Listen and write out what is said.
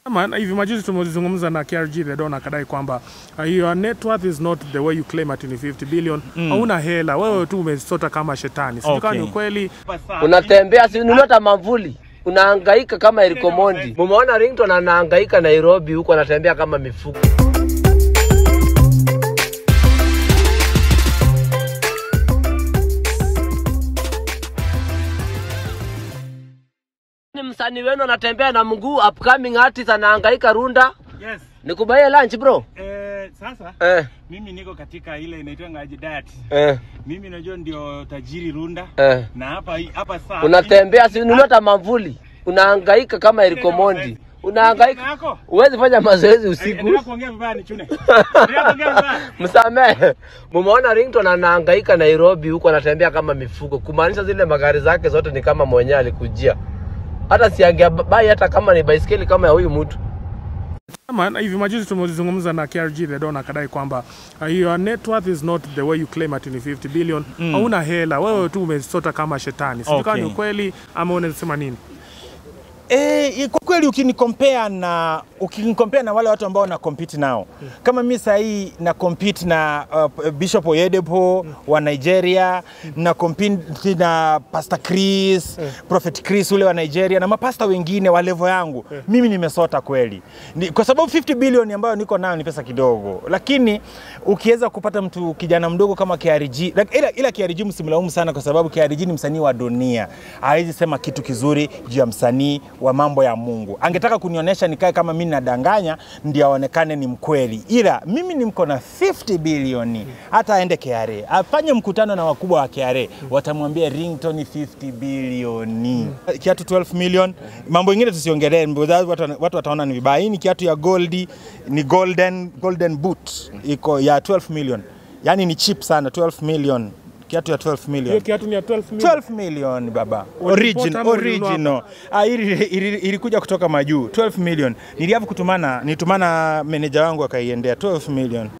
Man, hivi majuzi tumezungumza na KRG the Don akadai kwamba your net worth is not the way you claim at 50 billion. Hauna hela, wewe tu umesota kama shetani. Sio kama ni ukweli. Unatembea si ununua mamvuli. Unahangaika kama Erikomondi. Mumeona Ringtone anahangaika Nairobi huko anatembea kama mifuko. Ni msanii wenu anatembea na mguu, upcoming artist anahangaika Runda. Yes. Nikubaye lunch bro. Sasa mimi niko katika ile inaitwa ngaji diet. Mimi najua ndio tajiri Runda. Na hapa saa unatembea si ununua mamvuli. Unahangaika kama Erikomondi. Unahangaika. Uwezi fanya mazoezi usiku. Ndio kuongea vibaya ni chune. Ndio kuongea vibaya. Msamehe. Mumeona Ringtone anahangaika Nairobi huko anatembea kama mifuko. Kumaanisha zile magari zake zote ni kama mwenyewe alikujia. Hata siangebai hata kama ni baiskeli kama ya huyu mtu. Man, hivi majuzi tumezungumza na KRG the Don akadai kwamba your net worth is not the way you claim at 50 billion. Hauna hela, wewe tu umesota kama shetani. Sio kama ni ukweli ama unasema nini? Kwa kweli ukinicompare na wale watu ambao na compete nao. Kama mimi sasa hii na compete na Bishop Oyedepo wa Nigeria, na compete na Pastor Chris, Prophet Chris ule wa Nigeria na mapasta wengine wa level yangu. Mimi nimesota kweli. Kwa sababu 50 billion ambayo niko nayo ni pesa kidogo. Lakini ukiweza kupata mtu kijana mdogo kama KRG, ila KRG msimlaumu sana kwa sababu KRG ni msanii wa dunia. Hawezi sema kitu kizuri juu ya msanii wa mambo ya Mungu. Angetaka kunionyesha nikae kama mimi nadanganya ndio aonekane ni mkweli. Ila mimi nimko na 50 bilioni. Hata aende KRA, afanye mkutano na wakubwa wa KRA, watamwambia Ringtone 50 bilioni. Kiatu 12 million. Mambo mengine tusiongelee, watu wataona ni vibaya. Hii ni kiatu ya gold, ni golden boot. Iko ya 12 million. Yaani ni cheap sana, 12 million. Kiatu ya 12 million. Hiyo kiatu ni ya 12 million. 12 million baba. Original. Ilikuja kutoka majuu. 12 million. Niliafu nitumana manager wangu akaiendea 12 million.